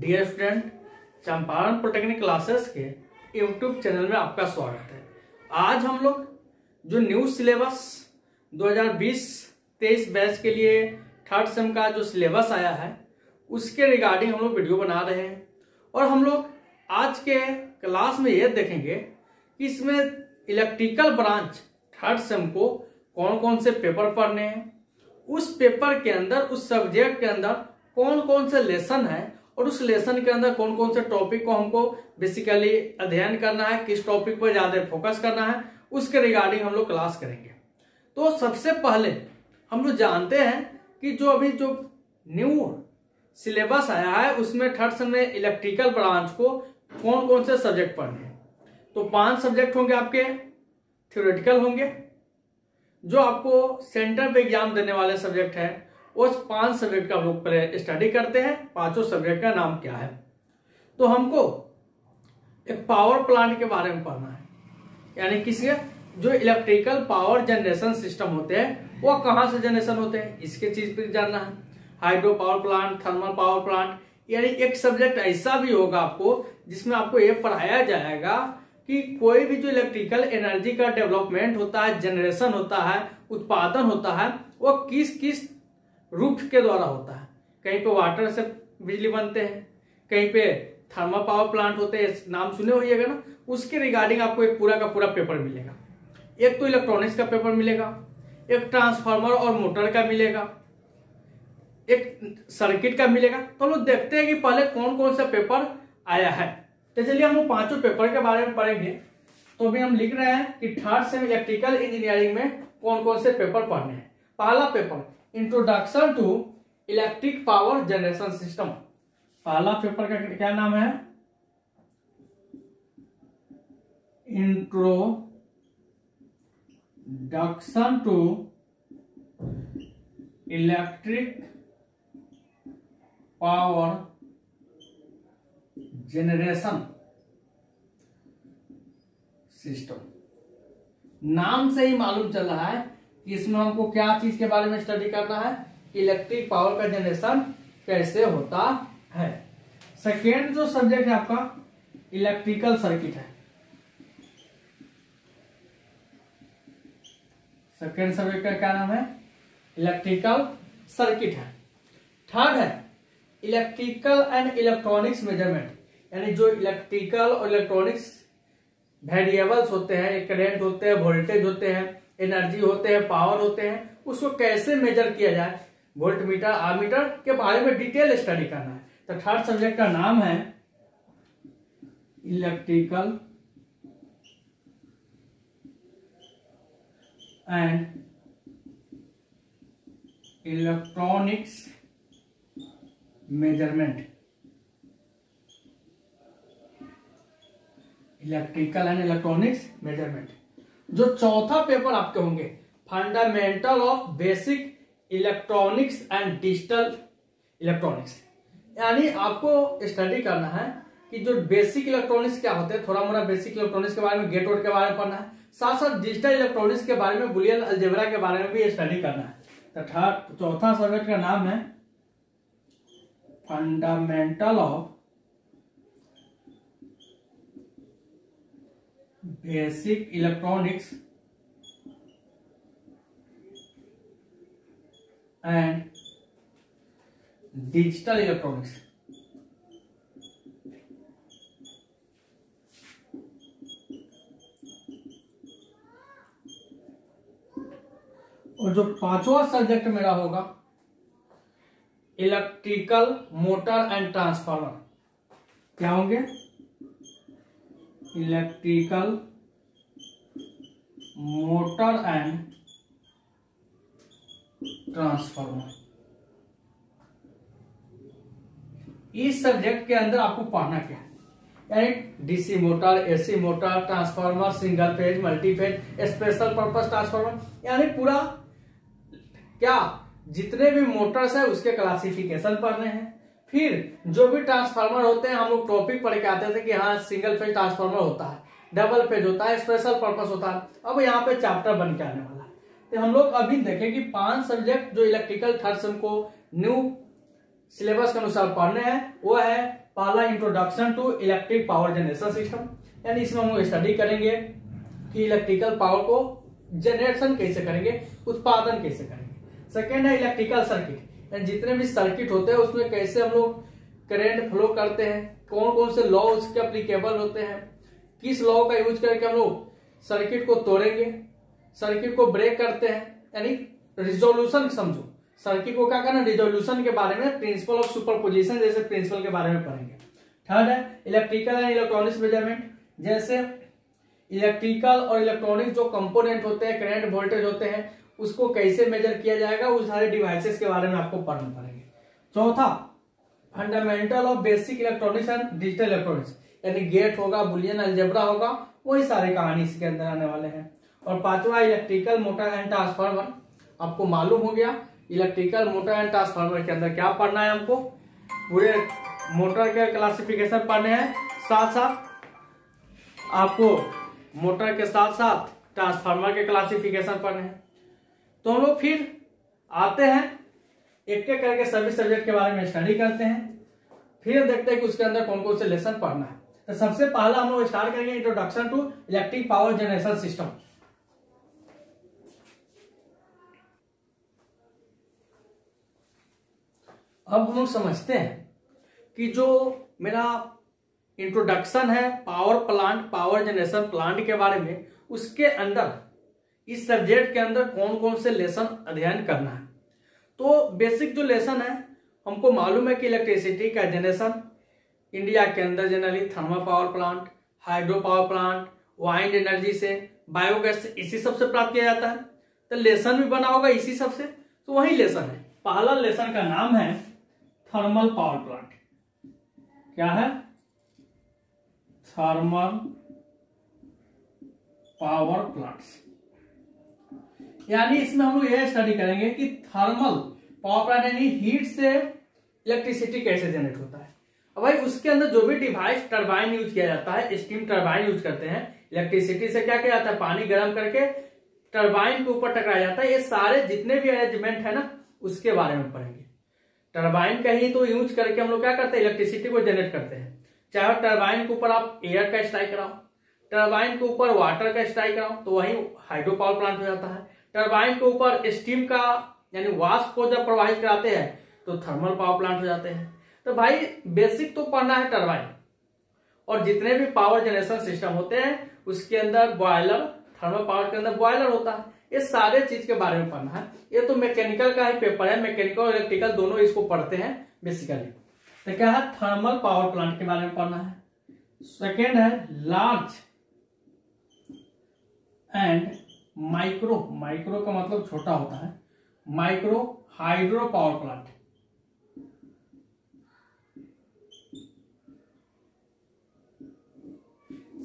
Dear student, Champaran polytechnic classes के YouTube channel में आपका स्वागत है। आज हम लोग जो न्यू सिलेबस 2020-23 बैच के लिए थर्ड सेम का जो सिलेबस आया है उसके रिगार्डिंग हम लोग वीडियो बना रहे हैं और हम लोग आज के क्लास में ये देखेंगे कि इसमें इलेक्ट्रिकल ब्रांच थर्ड सेम को कौन कौन से पेपर पढ़ने हैं, उस पेपर के अंदर उस सब्जेक्ट के अंदर कौन कौन से लेसन है और उस लेसन के अंदर कौन कौन से टॉपिक को हमको बेसिकली अध्ययन करना है, किस टॉपिक पर ज्यादा फोकस करना है, उसके रिगार्डिंग हम लोग क्लास करेंगे। तो सबसे पहले हम लोग जानते हैं कि जो अभी जो न्यू सिलेबस आया है उसमें थर्ड सेम में इलेक्ट्रिकल ब्रांच को कौन कौन से सब्जेक्ट पढ़ने हैं। तो 5 सब्जेक्ट होंगे आपके, थ्योरेटिकल होंगे, जो आपको सेंटर पे एग्जाम देने वाले सब्जेक्ट है। उस 5 सब्जेक्ट का हम लोग पहले स्टडी करते हैं। 5 सब्जेक्ट का नाम क्या है। तो हमको एक पावर प्लांट के बारे में पढ़ना है, यानी किसी जो इलेक्ट्रिकल पावर जनरेशन सिस्टम होते हैं वो कहां से जनरेशन होते हैं इसके चीज पर जानना है। Hydro power plant, thermal power plant, यानी एक सब्जेक्ट ऐसा भी होगा आपको जिसमें आपको ये पढ़ाया जाएगा कि कोई भी जो इलेक्ट्रिकल एनर्जी का डेवलपमेंट होता है, जनरेशन होता है, उत्पादन होता है, वो किस किस रूप के द्वारा होता है। कहीं पे वाटर से बिजली बनते हैं, कहीं पे थर्मल पावर प्लांट होते हैं, नाम सुने होइएगा ना। उसके रिगार्डिंग आपको एक पूरा का पूरा पेपर मिलेगा। एक तो इलेक्ट्रॉनिक्स का पेपर मिलेगा, एक ट्रांसफार्मर और मोटर का मिलेगा, एक सर्किट का मिलेगा। तो लोग देखते हैं कि पहले कौन कौन सा पेपर आया है। तो चलिए हम लोग 5 पेपर के बारे में पढ़ेंगे। तो अभी हम लिख रहे हैं कि थर्ड सेम इलेक्ट्रिकल इंजीनियरिंग में कौन कौन से पेपर पढ़ने हैं। पहला paper introduction to electric power generation system. पहला पेपर का क्या नाम है? Introduction to electric power generation system. नाम से ही मालूम चल रहा है कि इसमें हमको क्या चीज के बारे में स्टडी करना है, इलेक्ट्रिक पावर का जनरेशन कैसे होता है। सेकेंड जो सब्जेक्ट है आपका इलेक्ट्रिकल सर्किट है। सेकेंड सब्जेक्ट का क्या नाम है? इलेक्ट्रिकल सर्किट है। थर्ड है इलेक्ट्रिकल एंड इलेक्ट्रॉनिक्स मेजरमेंट, यानी जो इलेक्ट्रिकल और इलेक्ट्रॉनिक्स वेरिएबल्स होते हैं, करंट होते हैं, वोल्टेज होते हैं, एनर्जी होते हैं, पावर होते हैं, उसको कैसे मेजर किया जाए, वोल्ट मीटर, आमीटर के बारे में डिटेल स्टडी करना है। तो थर्ड सब्जेक्ट का नाम है electrical and electronics measurement. Electrical and electronics measurement. जो चौथा पेपर आपके होंगे fundamental of basic electronics and digital electronics, यानी आपको स्टडी करना है कि जो बेसिक इलेक्ट्रॉनिक्स क्या होते हैं, थोड़ा मोड़ा बेसिक इलेक्ट्रॉनिक्स के बारे में, गेट वोट के बारे में पढ़ना है, साथ साथ डिजिटल इलेक्ट्रॉनिक्स के बारे में, बुलियन अलजेब्रा के बारे में भी स्टडी करना है। तो चौथा सब्जेक्ट का नाम है fundamental of basic electronics and digital electronics. और जो 5वां सब्जेक्ट मेरा होगा इलेक्ट्रिकल मोटर एंड ट्रांसफार्मर। क्या होंगे? Electrical motor and transformer. इस सब्जेक्ट के अंदर आपको पढ़ना क्या है, यानी DC motor, AC motor, transformer, single phase, multi phase, special purpose transformer, यानी पूरा क्या जितने भी मोटर्स है उसके क्लासिफिकेशन पढ़ने हैं। फिर जो भी ट्रांसफार्मर होते हैं, हम लोग टॉपिक पढ़ के आते थे कि हाँ सिंगल फेज ट्रांसफार्मर होता है, डबल फेज होता है, स्पेशल पर्पस होता है। अब यहाँ पे चैप्टर बन के आने वाला है। तो हम लोग अभी देखें कि 5 सब्जेक्ट जो इलेक्ट्रिकल थर्ड सेम को न्यू सिलेबस के अनुसार पढ़ने हैं वो है पहला introduction to electric power generation system, यानी इसमें हम लोग स्टडी करेंगे कि इलेक्ट्रिकल पावर को जनरेशन कैसे करेंगे, उत्पादन कैसे करेंगे। सेकेंड है इलेक्ट्रिकल सर्किट, यानी जितने भी सर्किट होते हैं उसमें कैसे हम लोग करंट फ्लो करते हैं, कौन कौन से लॉ उसके अप्लीकेबल होते हैं, किस लॉ का यूज करके हम लोग सर्किट को तोड़ेंगे, सर्किट को ब्रेक करते हैं, यानी रिजोल्यूशन समझो, सर्किट को क्या करना, रिजोल्यूशन के बारे में, प्रिंसिपल ऑफ सुपरपोजिशन जैसे प्रिंसिपल के बारे में पढ़ेंगे। थर्ड है इलेक्ट्रिकल एंड इलेक्ट्रॉनिक्स मेजरमेंट, जैसे इलेक्ट्रिकल और इलेक्ट्रॉनिक जो कंपोनेंट होते हैं, करंट वोल्टेज होते हैं, उसको कैसे मेजर किया जाएगा, उस सारे डिवाइसेस के बारे में आपको पढ़ना पड़ेंगे। चौथा fundamental of basic electronics and digital electronics, यानी गेट होगा, बुलियन अलजेब्रा होगा, वही सारे कहानी इसके अंदर आने वाले हैं। और पांचवा इलेक्ट्रिकल मोटर एंड ट्रांसफार्मर, आपको मालूम हो गया इलेक्ट्रिकल मोटर एंड ट्रांसफार्मर के अंदर क्या पढ़ना है, हमको पूरे मोटर के क्लासिफिकेशन पढ़ने हैं, साथ साथ आपको मोटर के साथ साथ ट्रांसफार्मर के क्लासिफिकेशन पढ़ने हैं। तो हम लोग फिर आते हैं एक एक करके सभी सब्जेक्ट के बारे में स्टडी करते हैं, फिर देखते हैं कि उसके अंदर कौन कौन से लेसन पढ़ना है। तो सबसे पहला हम लोग स्टार्ट करेंगे introduction to electric power generation system. अब हम लोग समझते हैं कि जो मेरा इंट्रोडक्शन है power plant, power generation plant के बारे में, उसके अंदर इस सब्जेक्ट के अंदर कौन कौन से लेसन अध्ययन करना है। तो बेसिक जो लेसन है, हमको मालूम है कि इलेक्ट्रिसिटी का जनरेशन इंडिया के अंदर generally thermal power plant, hydro power plant, wind energy से, बायोगैस से, इसी सबसे प्राप्त किया जाता है। तो लेसन भी बना होगा इसी सबसे, तो वही लेसन है। पहला लेसन का नाम है थर्मल पावर प्लांट। क्या है? Thermal power plants. यानी इसमें हम लोग यह स्टडी करेंगे कि थर्मल पावर प्लांट यानी हीट से इलेक्ट्रिसिटी कैसे जनरेट होता है। अब भाई उसके अंदर जो भी डिवाइस टरबाइन यूज किया जाता है, स्टीम टरबाइन यूज करते हैं, इलेक्ट्रिसिटी से क्या किया जाता है, पानी गर्म करके टरबाइन के ऊपर टकराया जाता है। ये सारे जितने भी अरेंजमेंट है ना, उसके बारे में पढ़ेंगे। टरबाइन का ही तो यूज करके हम लोग क्या करते हैं, इलेक्ट्रिसिटी को जनरेट करते हैं। चाहे टरबाइन के ऊपर आप एयर का स्ट्राइक कराओ, टरबाइन के ऊपर वाटर का स्ट्राइक कराओ, तो वही हाइड्रो पावर प्लांट हो जाता है। टरबाइन के ऊपर स्टीम का यानी वाष्प को जब प्रवाहित कराते हैं तो थर्मल पावर प्लांट हो जाते हैं। तो भाई बेसिक तो पढ़ना है टरबाइन, और जितने भी पावर जनरेशन सिस्टम होते हैं उसके अंदर बॉयलर, थर्मल पावर के अंदर बॉयलर होता है, ये सारे चीज के बारे में पढ़ना है। ये तो मैकेनिकल का ही पेपर है, मैकेनिकल और इलेक्ट्रिकल दोनों इसको पढ़ते हैं बेसिकली। तो क्या है, थर्मल पावर प्लांट के बारे में पढ़ना है। सेकेंड है लार्ज एंड माइक्रो, माइक्रो का मतलब छोटा होता है, micro hydro power plant.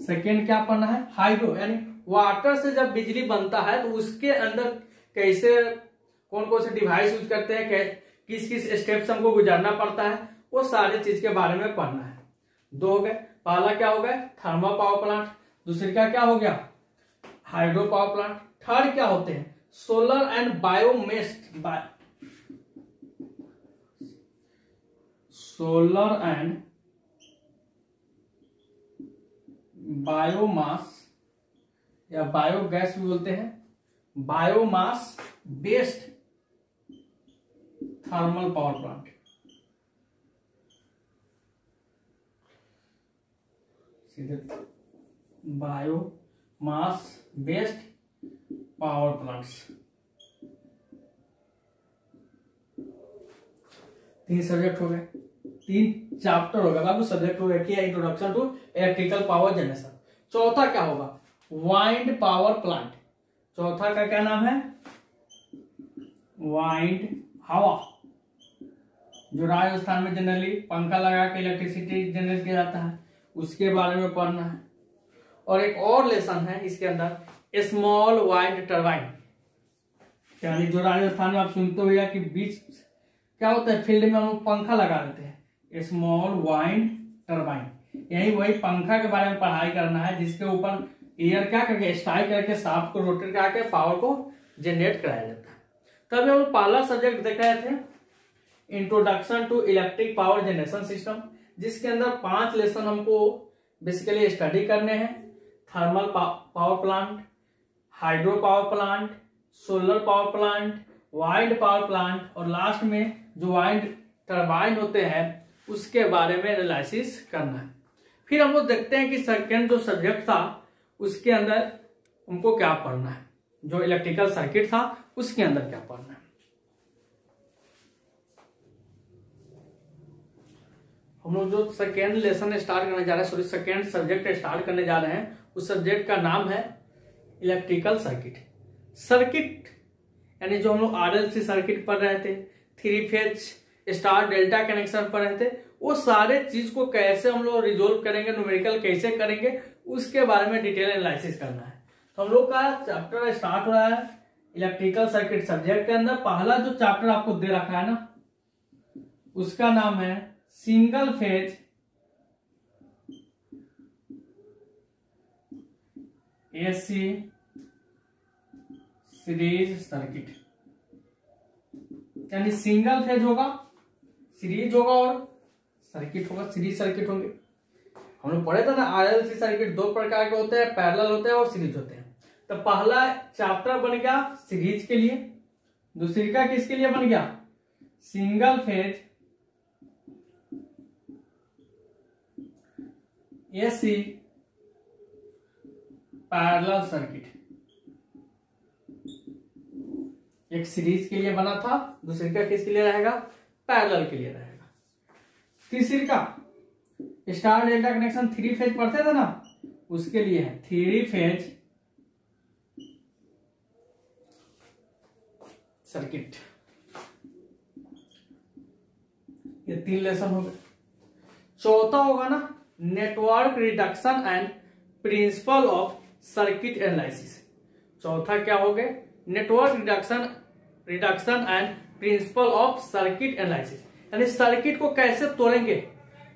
Second क्या पढ़ना है, हाइड्रो, यानी वाटर से जब बिजली बनता है तो उसके अंदर कैसे कौन कौन से डिवाइस यूज करते हैं, किस किस स्टेप्स हमको गुजरना पड़ता है, वो सारे चीज के बारे में पढ़ना है। दो हो गए, पहला क्या हो गया थर्मल पावर प्लांट, दूसरे का क्या हो गया हाइड्रो पावर प्लांट, थर्ड क्या होते हैं solar and biomass, solar and biomass या बायोगैस भी बोलते हैं, biomass based thermal power plant. सीधे बायोमास बेस्ड पावर प्लांट्स। तीन सब्जेक्ट हो गए, तीन चैप्टर हो गए बाबू, सब्जेक्ट हो गए कि introduction to electrical power generation. चौथा क्या होगा, वाइंड पावर प्लांट। चौथा का क्या नाम है, वाइंड, हवा, जो राजस्थान में जनरली पंखा लगा के इलेक्ट्रिसिटी जनरेट किया जाता है, उसके बारे में पढ़ना है। और एक और लेसन है इसके अंदर, स्मॉल वाइंड टरबाइन, यानी जो राजस्थान में आप सुनते हो या कि बीच क्या होता है फील्ड में हम लोग पंखा लगा देते हैं, स्मॉल वाइंड टरबाइन। यही वही पंखा के बारे में पढ़ाई करना है जिसके ऊपर एयर क्या करके स्ट्राइक करके शाफ्ट को रोटेट करके पावर को जनरेट कराया जाता है। तब हम लोग पहला सब्जेक्ट देख रहे थे introduction to electric power generation system, जिसके अंदर 5 लेसन हमको बेसिकली स्टडी करने हैं। Thermal power plant, hydro power plant, solar power plant, wind power plant और लास्ट में जो वाइंड टरबाइन होते हैं उसके बारे में एनालिसिस करना है। फिर हम लोग देखते हैं कि सेकेंड जो सब्जेक्ट था उसके अंदर हमको क्या पढ़ना है, जो इलेक्ट्रिकल सर्किट था उसके अंदर क्या पढ़ना है। हम लोग जो सेकेंड लेसन स्टार्ट करने जा रहे हैं, सॉरी सेकेंड सब्जेक्ट स्टार्ट करने जा रहे हैं, उस सब्जेक्ट का नाम है इलेक्ट्रिकल सर्किट। सर्किट यानी जो हम लोग आरएलसी सर्किट पढ़ रहे थे, 3 फेज स्टार डेल्टा कनेक्शन पढ़ रहे थे, वो सारे चीज को कैसे हम लोग रिजोल्व करेंगे, न्यूमेरिकल कैसे करेंगे, उसके बारे में डिटेल एनालिसिस करना है। तो हम लोग का चैप्टर स्टार्ट हो रहा है इलेक्ट्रिकल सर्किट सब्जेक्ट के अंदर। पहला जो चैप्टर आपको दे रखा है ना, उसका नाम है single phase AC series circuit. यानी सिंगल फेज होगा, सीरीज होगा और सर्किट होगा, सीरीज सर्किट होंगे। हम लोग पढ़े थे ना आरएलसी सर्किट 2 प्रकार के होते हैं, पैरेलल होते हैं और सीरीज होते हैं। तो पहला चैप्टर बन गया सीरीज के लिए, दूसरी का किसके लिए बन गया, single phase AC parallel circuit. एक सीरीज के लिए बना था, दूसरी का किसके लिए रहेगा, पैरेलल के लिए रहेगा। तीसरी का स्टार डेल्टा कनेक्शन 3 फेज पढ़ते थे ना, उसके लिए है 3 फेज सर्किट। ये 3 लेसन हो गए। चौथा होगा ना network reduction and principle of circuit analysis. चौथा क्या हो गए, network reduction and principle of circuit analysis. यानी सर्किट को कैसे तोड़ेंगे,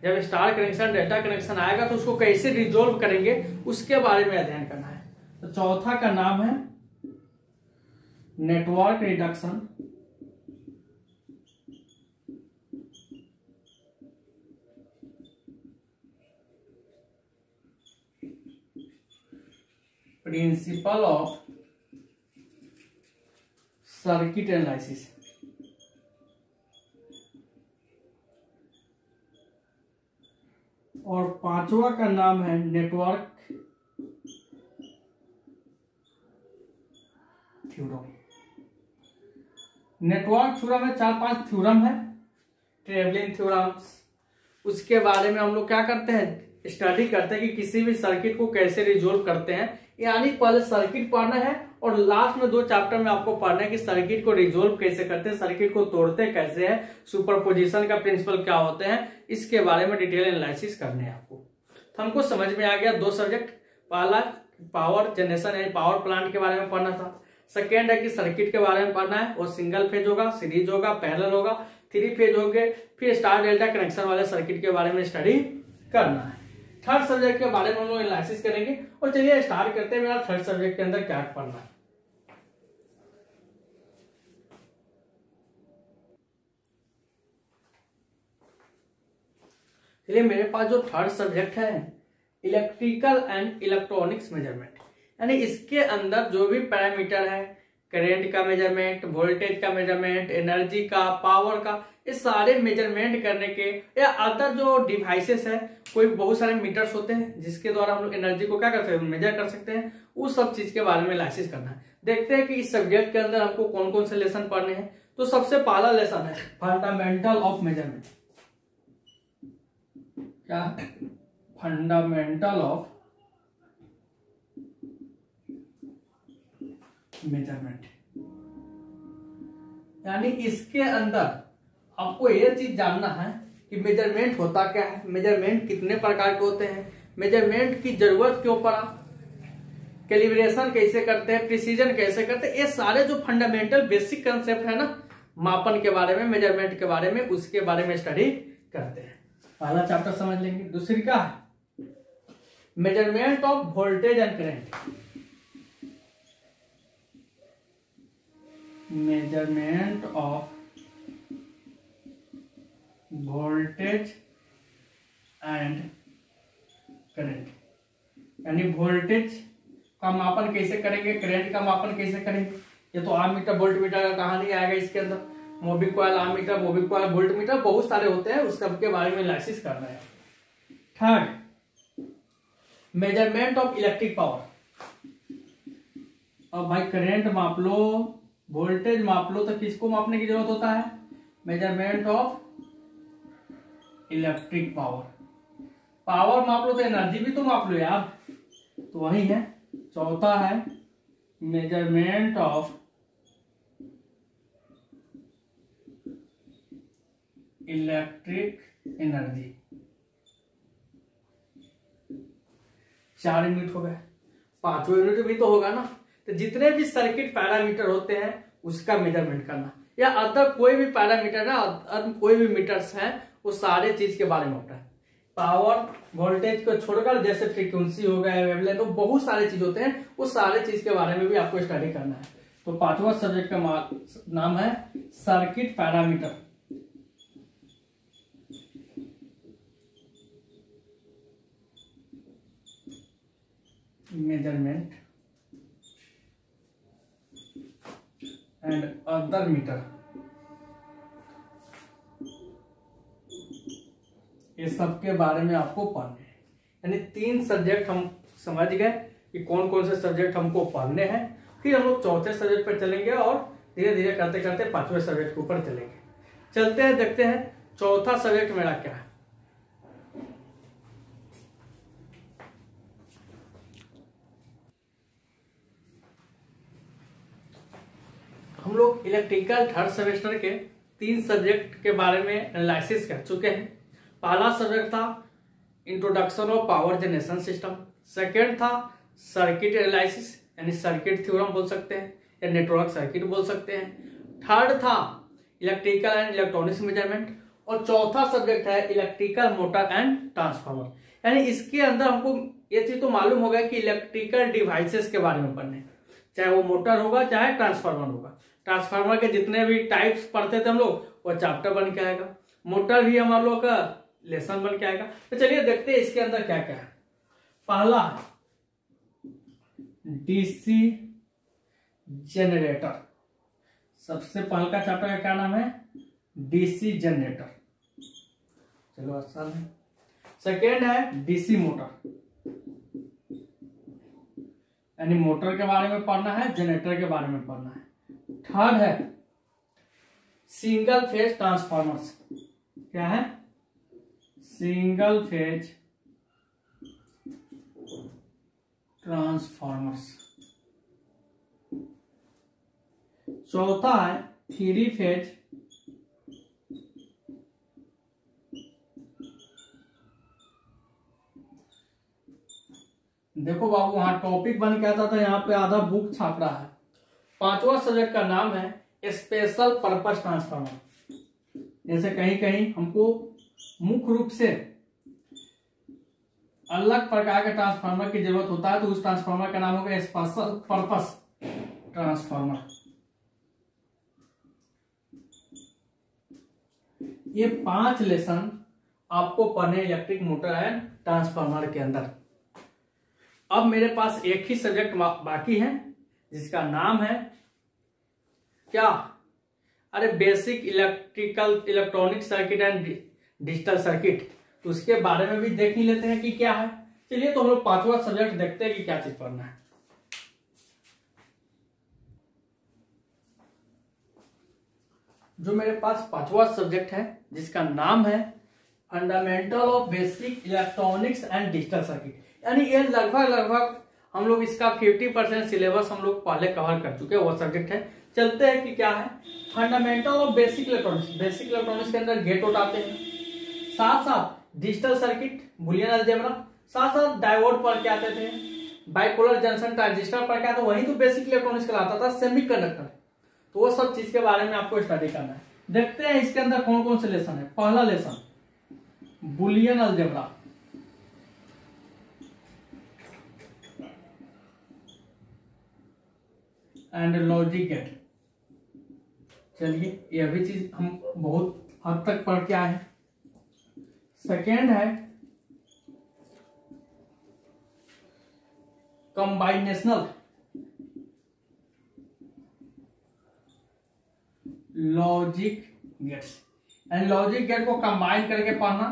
जब स्टार कनेक्शन डेल्टा कनेक्शन आएगा तो उसको कैसे रिजोल्व करेंगे, उसके बारे में अध्ययन करना है। तो चौथा का नाम है network reduction principle of circuit analysis. और पांचवा का नाम है नेटवर्क थ्योरम। नेटवर्क थ्योरम में 4-5 थ्योरम है, ट्रेवलिंग थ्योरम्स। उसके बारे में हम लोग क्या करते हैं, स्टडी करते हैं कि किसी भी सर्किट को कैसे रिजोल्व करते हैं। यानी पहले सर्किट पढ़ना है और लास्ट में 2 चैप्टर में आपको पढ़ना है कि सर्किट को रिजोल्व कैसे करते हैं, सर्किट को तोड़ते कैसे हैं, सुपरपोजिशन का प्रिंसिपल क्या होते हैं, इसके बारे में डिटेल एनालिसिस करने हैं आपको। तो हमको समझ में आ गया 2 सब्जेक्ट। पहला पावर जनरेशन यानी पावर प्लांट के बारे में पढ़ना था, सेकेंड है कि सर्किट के बारे में पढ़ना है, और सिंगल फेज होगा, सीरीज होगा, पैरेलल होगा, 3 फेज हो गए, फिर स्टार डेल्टा कनेक्शन वाले सर्किट के बारे में स्टडी करना है। थर्ड सब्जेक्ट के बारे में हम लोग एनालिसिस करेंगे। और चलिए स्टार्ट करते हैं, मेरा थर्ड सब्जेक्ट के अंदर क्या पढ़ना है। चलिए मेरे पास जो थर्ड सब्जेक्ट है इलेक्ट्रिकल एंड इलेक्ट्रॉनिक्स मेजरमेंट, यानी इसके अंदर जो भी पैरामीटर है, करंट का मेजरमेंट, वोल्टेज का मेजरमेंट, एनर्जी का, पावर का, ये सारे मेजरमेंट करने के, या अदर जो डिवाइसेस है, कोई बहुत सारे मीटर्स होते हैं जिसके द्वारा हम लोग एनर्जी को क्या करते हैं, मेजर कर सकते हैं, उस सब चीज के बारे में एनालिसिस करना है। देखते हैं कि इस सब्जेक्ट के अंदर हमको कौन कौन से लेसन पढ़ने हैं। तो सबसे पहला लेसन है फंडामेंटल ऑफ मेजरमेंट। क्या, फंडामेंटल ऑफ मेजरमेंट। यानी इसके अंदर आपको यह चीज जानना है कि मेजरमेंट होता क्या है, मेजरमेंट कितने प्रकार के होते हैं, मेजरमेंट की जरूरत क्यों पड़ा, कैलिब्रेशन कैसे करते हैं, प्रिसीजन कैसे करते हैं, ये सारे जो फंडामेंटल बेसिक कंसेप्ट है ना मापन के बारे में, मेजरमेंट के बारे में, उसके बारे में स्टडी करते हैं। पहला चैप्टर समझ लेंगे। दूसरी का है measurement of voltage and current. Measurement of voltage and current, यानी वोल्टेज का मापन कैसे करेंगे, करंट का मापन कैसे करेंगे। ये तो आममीटर वोल्ट मीटर का कहानी आएगा इसके अंदर, मोबिक्वाइल आममीटर, मोबिक्वाइल वोल्ट मीटर, बहुत सारे होते हैं, उस सब के बारे में एनालिसिस करना है। Third, measurement of electric power. अब भाई करंट माप लो, वोल्टेज माप लो, तो किसको मापने की जरूरत होता है, measurement of electric power. Power माप लो तो एनर्जी भी तो माप लो यार, तो वही है। चौथा है measurement of electric energy. 4 unit हो गए, 5वां यूनिट भी तो होगा ना। तो जितने भी सर्किट पैरामीटर होते हैं उसका मेजरमेंट करना, या अदर कोई भी पैरामीटर ना, कोई भी मीटर्स हैं, वो सारे चीज के बारे में होता है। पावर वोल्टेज को छोड़कर जैसे फ्रीक्वेंसी हो गया, वेवलेंथ, तो बहुत सारे चीज होते हैं, उस सारे चीज के बारे में भी आपको स्टडी करना है। तो 5वां सब्जेक्ट का नाम है circuit parameter. Measurement and other meter, ये सब के बारे में आपको पढ़ने हैं। यानी 3 सब्जेक्ट हम समझ गए कि कौन कौन से सब्जेक्ट हमको पढ़ने हैं। फिर हम लोग 4थे सब्जेक्ट पर चलेंगे और धीरे धीरे करते करते 5वें सब्जेक्ट के ऊपर चलेंगे। चलते हैं, देखते हैं 4था सब्जेक्ट मेरा क्या है। हम लोग इलेक्ट्रिकल थर्ड सेमेस्टर के 3 सब्जेक्ट के बारे में एनालिसिस कर चुके हैं। पहला सब्जेक्ट था introduction of power generation system, second था सर्किट एनालिसिस यानी सर्किट थ्योरम बोल सकते हैं या नेटवर्क सर्किट बोल सकते हैं, थर्ड था इलेक्ट्रिकल एंड इलेक्ट्रॉनिक्स मेजरमेंट, और चौथा सब्जेक्ट है इलेक्ट्रिकल मोटर एंड ट्रांसफार्मर। यानी इसके अंदर हमको ये चीज तो मालूम होगा कि इलेक्ट्रिकल डिवाइसेस के बारे में पढ़ने, चाहे वो मोटर होगा चाहे ट्रांसफार्मर होगा। ट्रांसफार्मर के जितने भी टाइप्स पढ़ते थे हम लोग, वो चैप्टर बन के आएगा। मोटर भी हम लोग का लेसन बन के आएगा। तो चलिए देखते हैं इसके अंदर क्या क्या है। पहला है डीसी जनरेटर। सबसे पहले का चैप्टर का क्या नाम है, डीसी जनरेटर। चलो आसान है। सेकेंड है डीसी मोटर, यानी मोटर के बारे में पढ़ना है, जनरेटर के बारे में पढ़ना है। थर्ड है सिंगल फेज ट्रांसफार्मर्स। क्या है, सिंगल फेज ट्रांसफार्मर्स। चौथा है 3 फेज देखो बाबू, वहां टॉपिक बन के आता था, यहाँ पे आधा बुक छाप रहा है। 5वां सब्जेक्ट का नाम है स्पेशल पर्पस ट्रांसफार्मर। जैसे कहीं कहीं हमको मुख्य रूप से अलग प्रकार के ट्रांसफार्मर की जरूरत होता है, तो उस ट्रांसफार्मर का नाम होगा स्पेशल पर्पस ट्रांसफार्मर। ये 5 लेसन आपको पढ़ने इलेक्ट्रिक मोटर एंड ट्रांसफार्मर के अंदर। अब मेरे पास एक ही सब्जेक्ट बाकी है जिसका नाम है क्या, अरे basic electrical electronic circuit and digital circuit. तो उसके बारे में भी देख ही लेते हैं कि क्या है। चलिए तो हम लोग 5वां सब्जेक्ट देखते हैं कि क्या चीज पढ़ना है। जो मेरे पास 5वां सब्जेक्ट है जिसका नाम है fundamental of basic electronics and digital circuit, यानी ये लगभग हम लोग इसका 50% सिलेबस हम लोग पहले कवर कर चुके हैं, वो सब्जेक्ट है। चलते हैं कि क्या है fundamental of basic electronics. Basic electronics के अंदर गेट आउट आते हैं, साथ साथ डिजिटल सर्किट, बुलियन अलजेब्रा, साथ साथ डायोड पढ़ के आते थे, बाइपोलर जंक्शन ट्रांजिस्टर पढ़ के आते, वही तो बेसिक इलेक्ट्रॉनिक्स कहलाता था, सेमीकंडक्टर। तो वो सब चीज के बारे में आपको स्टडी करना है। देखते हैं इसके अंदर कौन कौन से लेसन है। पहला lesson Boolean algebra, and logic gate. चलिए यह भी चीज हम बहुत हद तक पढ़ के आए हैं। सेकेंड है कॉम्बाइनेशनल लॉजिक गेट्स, यानी लॉजिक गेट को कंबाइन करके पढ़ना।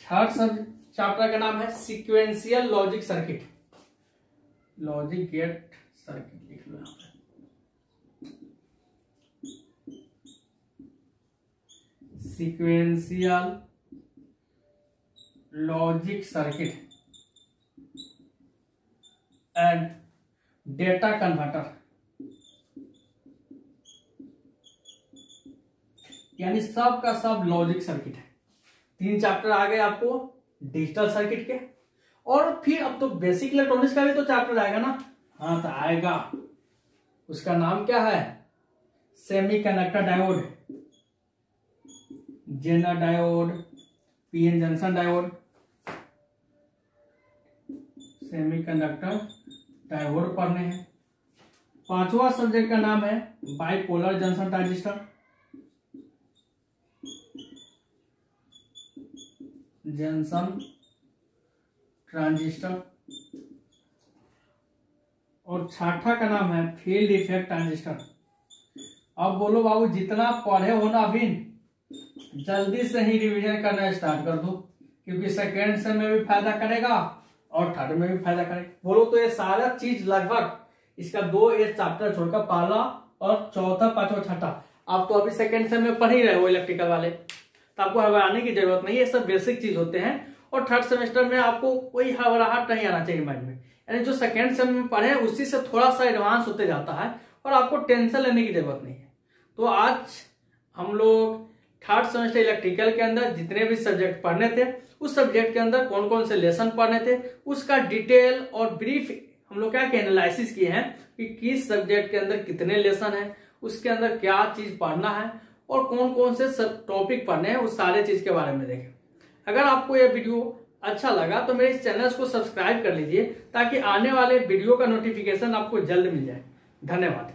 थर्ड सब चैप्टर का नाम है sequential logic circuit, logic gate circuit लिख लो यहाँ पे। Sequential logic circuit and data converter, यानी सब का सब लॉजिक सर्किट है। 3 चैप्टर आ गए आपको डिजिटल सर्किट के, और फिर अब तो बेसिक इलेक्ट्रॉनिक्स का भी तो चैप्टर आएगा ना। हाँ तो आएगा, उसका नाम क्या है? Semiconductor diode, zener diode, PN junction diode, semiconductor diode पढ़ने हैं। 5वां सब्जेक्ट का नाम है bipolar junction transistor, junction transistor, और 6ठा का नाम है फील्ड इफेक्ट ट्रांजिस्टर। अब बोलो बाबू, जितना पढ़े हो ना अभी, जल्दी से ही रिवीजन करना स्टार्ट कर दो, क्योंकि सेकेंड सेम में भी फायदा करेगा और थर्ड में भी फायदा करेगा। बोलो तो ये सारा चीज लगभग इसका 2 चैप्टर छोड़कर पहला और चौथा, पांचवा, छठा, आप तो अभी सेकेंड सेम में पढ़ ही रहे हो इलेक्ट्रिकल वाले, तो आपको घबराने की जरूरत नहीं है। ये सब बेसिक चीज होते हैं, और थर्ड सेमेस्टर में आपको कोई घबराहट नहीं आना चाहिए माइंड में, यानी जो सेकेंड सेम में पढ़े उसी से थोड़ा सा एडवांस होते जाता है, और आपको टेंशन लेने की जरूरत नहीं है। तो आज हम लोग थर्ड सेमेस्टर इलेक्ट्रिकल के अंदर जितने भी सब्जेक्ट पढ़ने थे, उस सब्जेक्ट के अंदर कौन कौन से लेसन पढ़ने थे, उसका डिटेल और ब्रीफ हम लोग क्या एनालिसिस किए हैं कि किस सब्जेक्ट के अंदर कितने लेसन है, उसके अंदर क्या चीज पढ़ना है, और कौन कौन से सब टॉपिक पढ़ने हैं, उस सारे चीज के बारे में देखें। अगर आपको यह वीडियो अच्छा लगा तो मेरे इस चैनल को सब्सक्राइब कर लीजिए, ताकि आने वाले वीडियो का नोटिफिकेशन आपको जल्द मिल जाए। धन्यवाद।